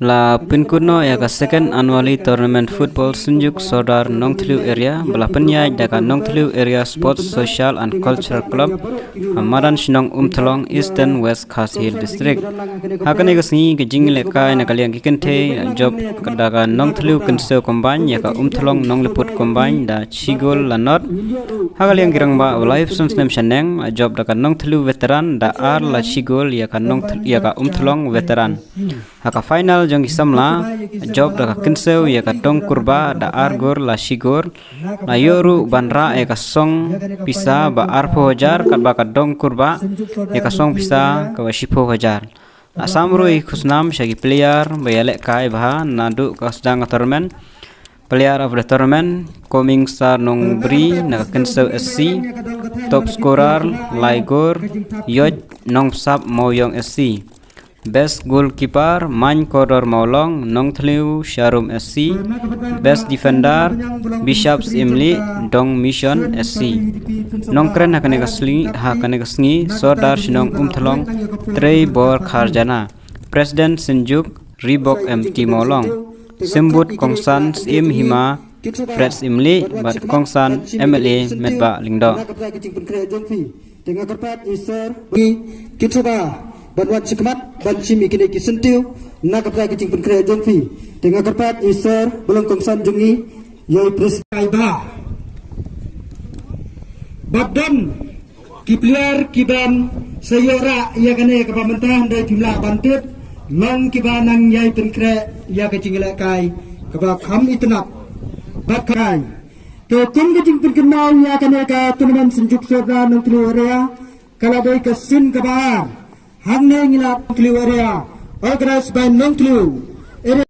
La Pinkuno ya ka second annually tournament football Sunjuk Sodar Nongtliu area belapenya daka Nongtliu area sports social and cultural club Hamaran Shinong Umthlong Eastern West Khas Hill district hakane ka singi ke jingle ka na kaliang kente job daka Nongtliu kense combine ya ka Umthlong Nongliput combine da Chigol Lanot hakaliang girang ba live sunsnem shaneng job daka Nongtliu veteran da ar la Chigol ya ka Umthlong veteran haka final jong isamla job da kensew ya ka dong kurba da argor la shigor la yoru banra ya ka song pisa ba arpo hajar kat ba ka dong kurba ya ka song pisa ka shipo hajar asamru I khusnam shagi player bayalek kai bha nadu ka sedang tournament player of the tournament coming star nong bri na kensew SC top scorer laigor yoj nong sap moyong SC Best goalkeeper Man Kodor Maulong Nongtliu Sharum SC Best defender Bishops Imli Dong Mission SC Nongkren hakane kasngi Sodar Shinong Umthlong Trey Bor Kharjana President Sinjuk Ribok MT Maulong Simbut Kongsan Im Hima Freds Imli Bat Kongsan MLA Medba Lingdo dengan kerpat Isar Kitsoba Banwan Sikmat Banci Mikine Kisentiu Nakapra Kicing Penkrea Jongfi dengan kerpat Isar Belum Kongsan Jungi Yoi Preskai Bah Babdan Kipliar Kiban Sayora Ia kane kepamentahan dari jumlah bantit Long Kibanang Yai Penkrea Ia Kicing Ilakai Kebab Ham Itenap Bakai Ketum Kicing Penkenau Ia kane ke Tunaman Senjuk Soda Nongtliu area Kalaboi Kesin Kebar Hangne ngilap Nongtliu area organized by Nongtliu area.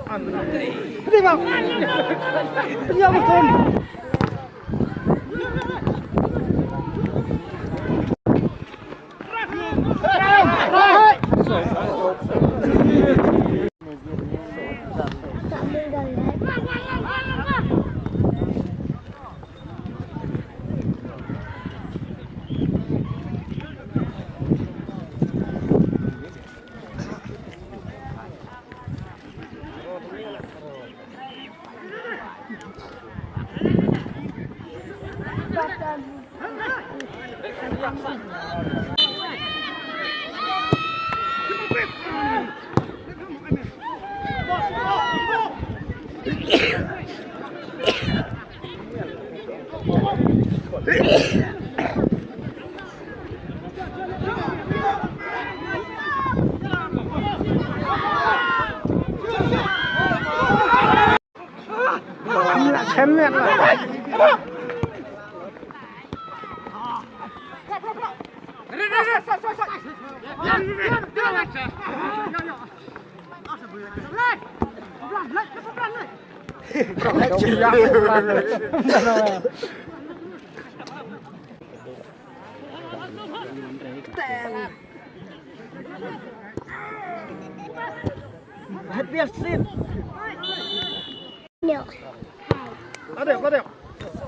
Ada. Ini bang. Iya betul.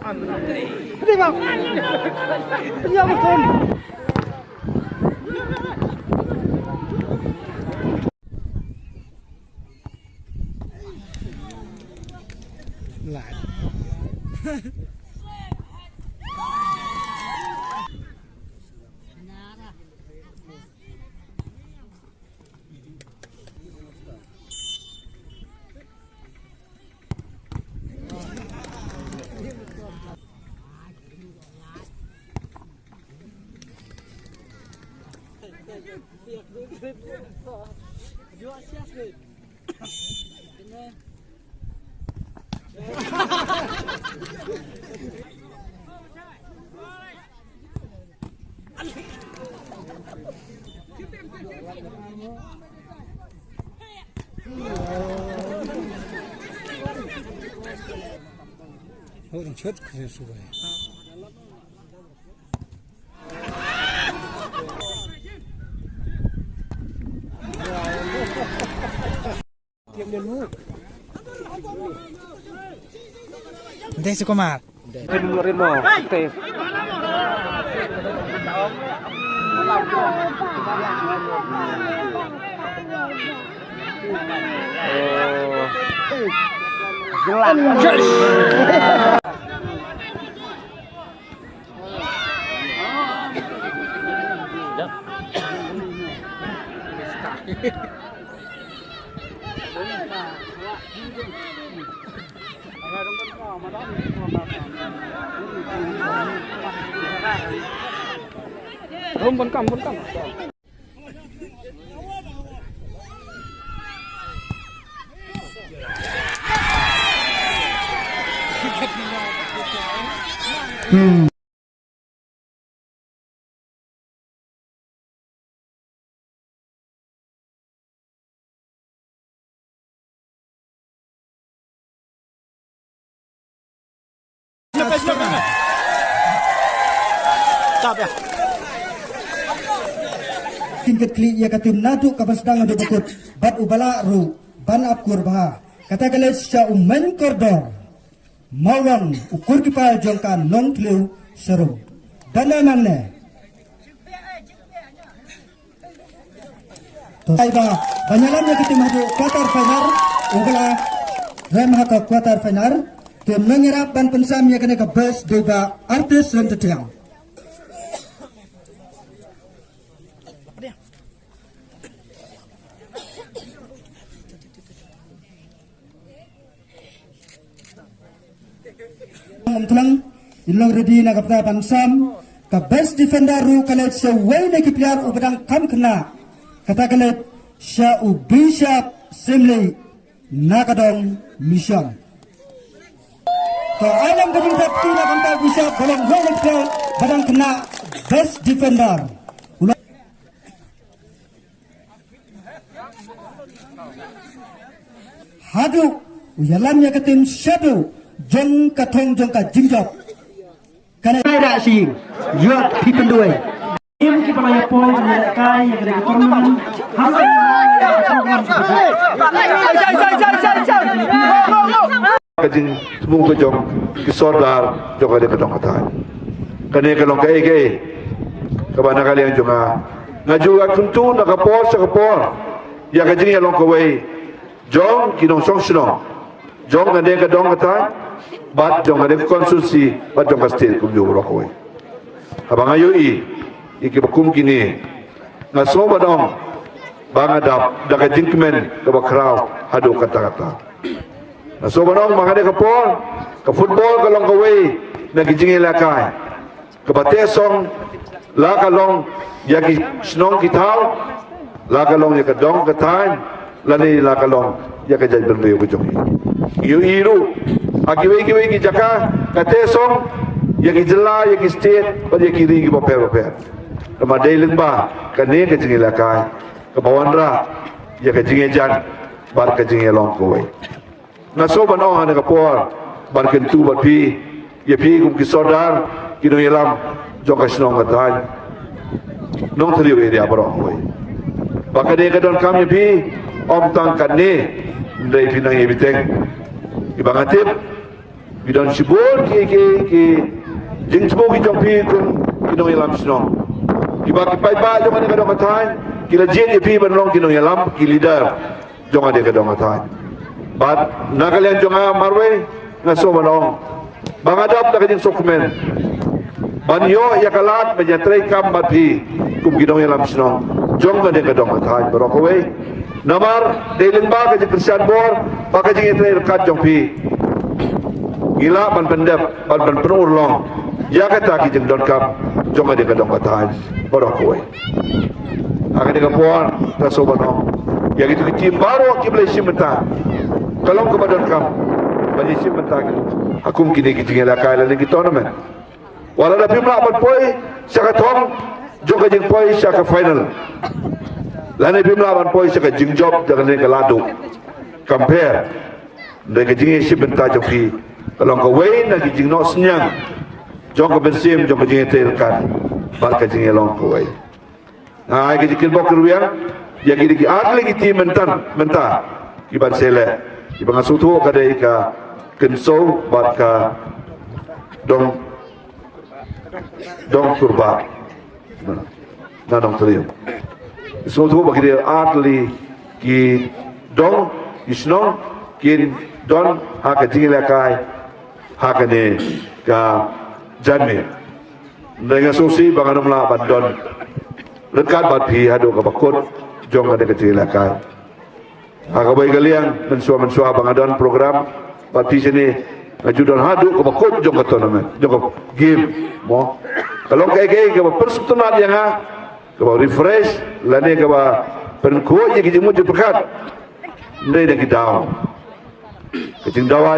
Ada. Ini bang. Iya betul. Orang chat kaya subai. Tiap dia lu. Deh si Komar. Dengerin mo, Steve. Bukan kamu. Tingkat klik ia katim naduk kapas sedang ada bukut bat ubala ru ban apkur bah kata kala sya umen kordor maulan ukur kipa jongkan non tliu seru dana manne to aiba banyalan yang kita maju quarter final ubala rem haka quarter final tu menyerap ban pensam yang kena ke bus deba artis rentetiang. Tulang ilong ready na kapta pansam ka best defender ru kalet sa way na kipiar ubadang kam kena kata kalet sa ubishap simli nakadong mission to alam gading tapti na kanta bishap balang way na kipiar badang kena best defender hadu uyalam ya katim shadow jong katong jong ka jimjok kana ida si yot pipendoi im ki palaya point ni kai ya kada tournament hasan kajing semua ke jong kisodar jong ada kedong kata kane kalong kai kai kabana kalian jonga ngaju akuntu nakapor sa kapor ya kajing ya long kawai jong kinong song sinong jong ada kedong kata bat jong ada konsulsi bat jong kastil kum jo rokoi abang ayo iki bakum kini ngaso badong bangadap daga jinkmen ke bakrau hadu kata-kata ngaso badong mangade kapor ke football kalong kawai na gijingi lakai ke batesong la kalong yaki snong kitau la kalong ya kedong katain lani la kalong ya kajai berbe ko jong iru akiwe ki jaka katesong yang ijela yang state pada kiri ki paper nama dailing ba kane ke jingi lakai ke bawandra ya ke jingi jan bar ke jingi long koi na so bano ana ka por bar ken tu bar pi ya pi kum ki sodar ki no yelam joka snong ka tan nong thali we dia baro koi bakade ka don kam ya pi om tang kane ndai pinang ebiteng ibangatip bidon sibor ki jing sibor ki jompi kun kino yelam snong iba ki pai ba jong ane kadong katain kila jing pi banlong kino yelam ki leader jong ane kadong katain bat nakalian jong marwe ngaso banong bangadap na kajing sokmen banyo yakalat menyatrai kam bati kum kino yelam snong jong ane kadong katain barokowe namar dailing ba kajing Christian bor pakajing itrai rekat jompi gila ban pendep ban penuh long ya kata ki jeng dot kap jong ade kadong katain borok kowe akan dikapon tasobanong yang itu tim baru kita simenta kalau kepada kam bagi simenta akum kini kita lakai lain kita tournament walau dah pimla apat poi saka thong joka jing poi saka final lain pimla apat poi saka jing job jangan ni keladu compare dengan jing simenta joki kalau kau wei nak jing no senyang jong bensim jong jing terkan barka jing elong kau wei nah kita kilbok keruang ya kita lagi tim mentah iban sele iban asutu kada ika kenso barka dong kurba na dong terium asutu bagi dia atli ki dong isnong kin don haka jingilakai haka ne ka janme dengan susi banganum la bandon rekat bat pi hadu ka bakut jong ada kecilakai haka bai galiang mensua bangadon program bat pi sini ngajudon hadu ka bakut jong ka tournament jong ka game mo kalau kai ka persatuan yang ka refresh lane ka ba penkuat je kijimu je pekat ndai dak daw kecing dawa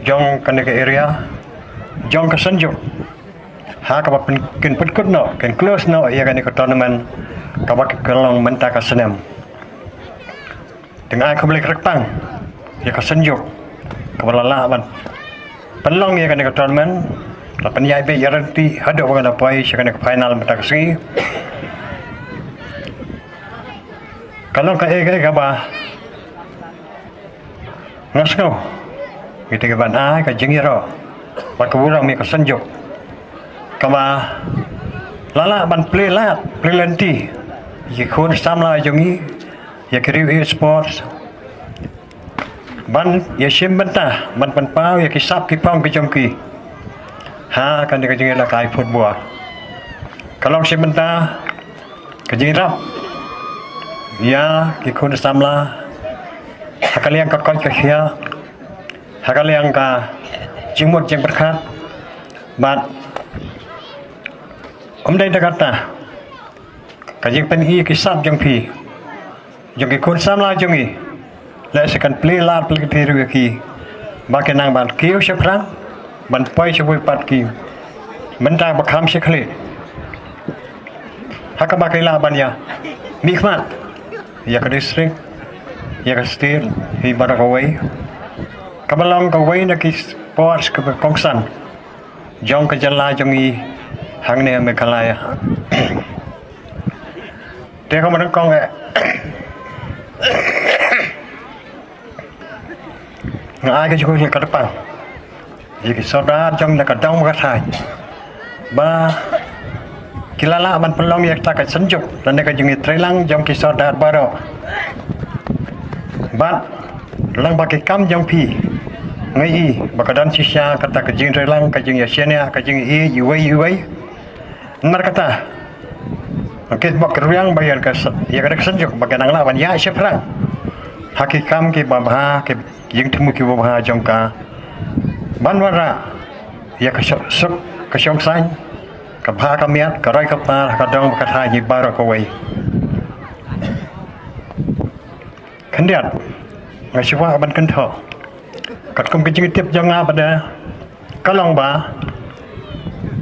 jong kan ke area jong ka sanjuk ha ka ken put no ken close no ya kan ke tournament ka ba kelong menta ka senam dengan ka boleh rekpang ya ka sanjuk ka balala ban penlong ya kan ke tournament la penyai be garanti hado kan apa ya kan ke final menta ka si kalau ka ka ba ngasko kita ke ban ka jengiro ba ka burang mi ka sanjuk kama lala ban play lenti ye khon samla jongi ye kriu sports ban ye sim banta ban pan pau ye kisap ki pong ki jongki ha kan de jengi la kai football kalau sim banta ka jengi rap ya ki khon samla hakaliang ka koi ka khia hakaliang ka jingmot jeng berkat ban đây là kata kajing penhi kisap jang pi jang ki kun samla jangi la sekan play la play tiru ki bakenang ban kiu seprang ban poi sebui pat ki mentang bakham sekhle haka bakila ban ya mikmat ya ka district ya ka state hi barakawai kabalong kawai na ki sports ka kongsan jong ka jala jangi hang ne me kalaya te ko man kong ai cái chuyện cái đó gì cái sau đó trong là cái đông cái thải ba kilala ban pelong ya ta cái senjuk dan cái chuyện trailang trong cái sau đó baru ban lang pakai kam trong pi ngai bakadan sisa kata cái chuyện trailang cái chuyện Asia cái chuyện UAE Nar kata, kita buat keruang bayar ke, ya kada kesenjuk bagai nang lawan ya siapa? Hakikam ke babha ke yang temu ke babha jongka, banwara ya ke syongsan, ke bah kamiat, ke rai kapal, ke dong kata ji baru kawai. Kendiat, ngasiwa ban kentho, kat kum kecing tiap jangan pada kalong ba.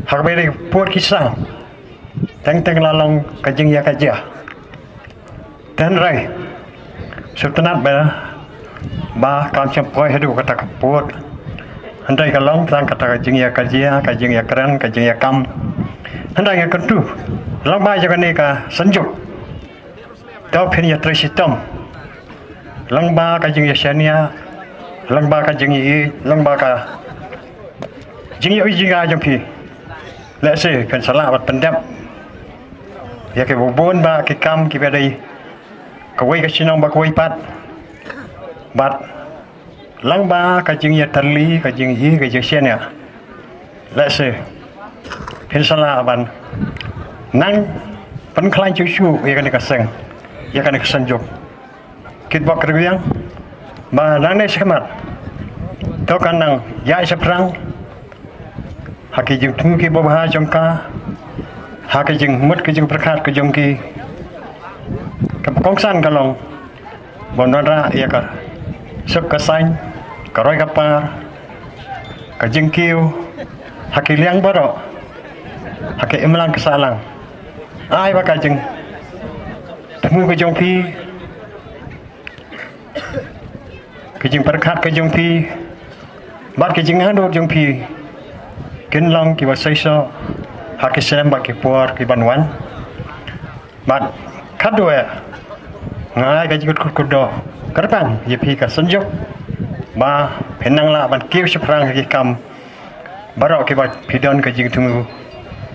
Hak beri puat kisah teng lalong kajing ya kajah dan rai sultanat ba kam campoi hidu kata kaput andai kalong tang kata kajing ya keren kajing ya kam andai ya kentu long ba jaga ni ka sanjuk tau pin ya trisitom long ba kajing ya sania long ba kajing yi long ba ka jing ya jinga jampi lẽ sẽ cần sản lạ vật tấn đẹp ya cái bộ bốn ba cái cam cái bên đây cái quay cái xin ông ba quay bát lăng ba cái chuyện ya tali cái chuyện gì cái chuyện xe nè lẽ sẽ cần sản lạ vật năng vẫn khai chú chú ya cái seng ya cái senjuk kita buat kerjaan ba năng này sẽ mặt tao kan năng ya sẽ perang haki jeng temu ki babha jongka haki jeng mut ki jeng perkat ki jongki kongsan kalong bonara ya ka suk kasang karoi kapar ka jengkiu hakiliang baro haki imlang kesalang ai ba ka jeng temu ke jong pi ke jeng perkhat ke jong pi bat ke jeng ando jong pi kin long ki ba sai so haki sem ba ki por ki banwan bat khat doe ngai ka jikut kut do kerpang ye pi ka sanjok ba penang la ban kiu seprang ki kam barok ki ba pidon ka jing tumu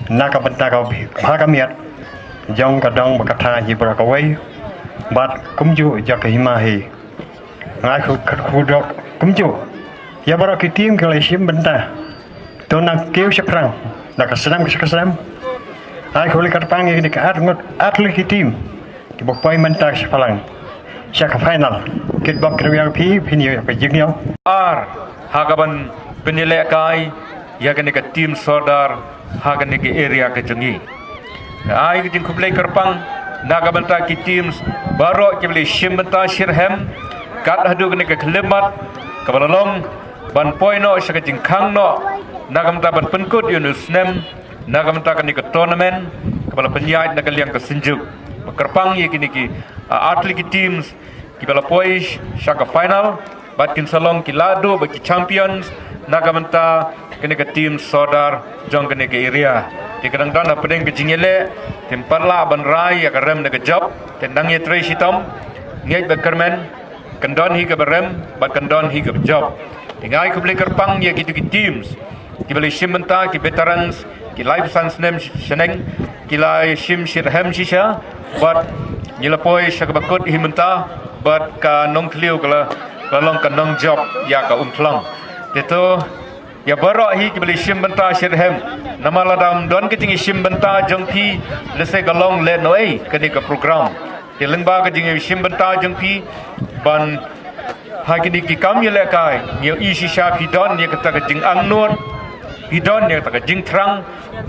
naka banta ka ha ka miat jong ka dong ba ka tha ji bra ka wei bat kumju ja ka hima hi ngai khu do kumju ya barok ki tim ka le sim banta to na kiu seprang da ka senam ka senam ai khu le kerpang ye ni ka at le ki tim ki bok pai mentak sepalang Syak final kit bok kriang pi pini pe jingyo hagaban penilai ya kan ke tim sodar hagan ke area ke jengi ai ke jing kublai kerpang naga banta ki tim baro ke beli shimbenta shirhem kat hadu ke klemat ke balong ban poino syak jing khang no naga banta ban penkut yunus nem naga banta ke tournament ke bala penyait naga liang ke sinjuk kerpang ye kini ki atlet ki teams ki bala poish shaka final bat kin salong ki lado bagi champions nagamanta kini ke team sodar jong kini ke area di kadang dana pedeng ke jingele tim parla ban rai ya karem ne ke job tendang ye tre sitom ngai bekermen kendon hi ke berem bat kendon hi ke job tingai ku beli kerpang ye ki teams ki beli shimenta ki veterans ki life sans nem sheneng ki lai shim shirhem shisha bat nyelapoi syakabakut himenta bat ka nong kliu kala balong ka nong job ya ka umtlang itu ya baro hi ki beli shim benta shirhem nama ladam don ke tingi shim benta jongpi lese galong le noi ke ni ka program ti lengba ke tingi shim benta jongpi ban ha ki ni ki kam yele kai ni i shisha pi don ni ka ta ka jing angnot pi don ni ta ka jing trang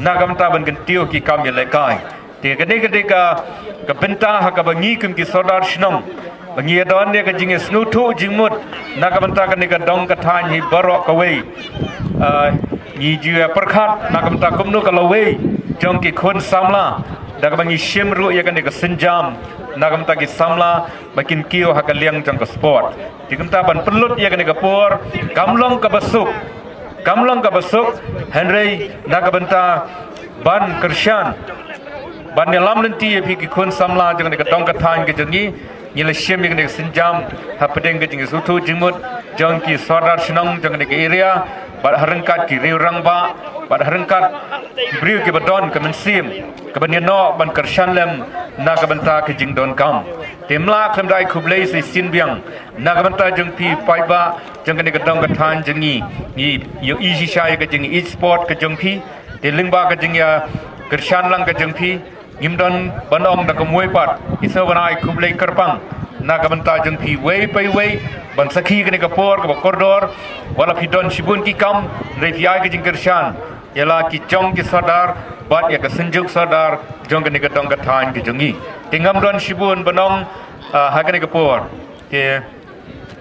nagam ta ban gentiu ki kam yele kai ti ketika ke benta ha ka bangi kum ki sodar shnong bangi don ne ka jing snutu jingmut na ka benta ka ne ka dong ka than hi baro ka wei ni ji perkhat na ka benta kum nu ka lawei jong ki khun samla da ka bangi shim ru ya ka ne ka sinjam na ka benta ki samla bakin kio ha ka liang jong ka sport ti kamta ban pelut ya ka ne ka por kamlong ka basuk henry na ka benta ban kershan ban lam nanti pi ki khun samla jang ne ka tong ka than ke jangi ni la shem ne sinjam ha pedeng ke jing sutu jingmut jang ki sodar shnong jang ne ke area bar harengkat ki riurang ba bar harengkat briu ki badon ke mensim ke banino ban kershan lem na ka banta ke jing don kam temla khem dai khublei se sin biang na ka banta jang pi pai ba jang ne ka tong ka than jangi ni yo easy shai ke jing e sport ke jang pi te lingba ke jing ya kershan lang ke jang pi ngimdon bandong da kemui pat iso banai kublai kerpang na ka banta jeng pi wei pai wei ban sakhi ke kapor ke koridor wala pidon shibun ki kam re pi ai ke jeng kershan yala ki chong ki sadar bat ya ke senjuk sadar jong ke dong ka than ki jengi tingam don shibun bandong ha ke kapor ke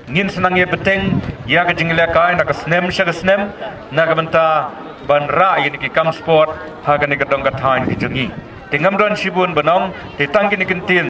ngin senang ye beteng ya ke jeng lekai na ka snem sha snem na ka banta ban ra ye ki kam sport ha ke dong ka than ki jengi tingam don shibun banong te tang kini kentin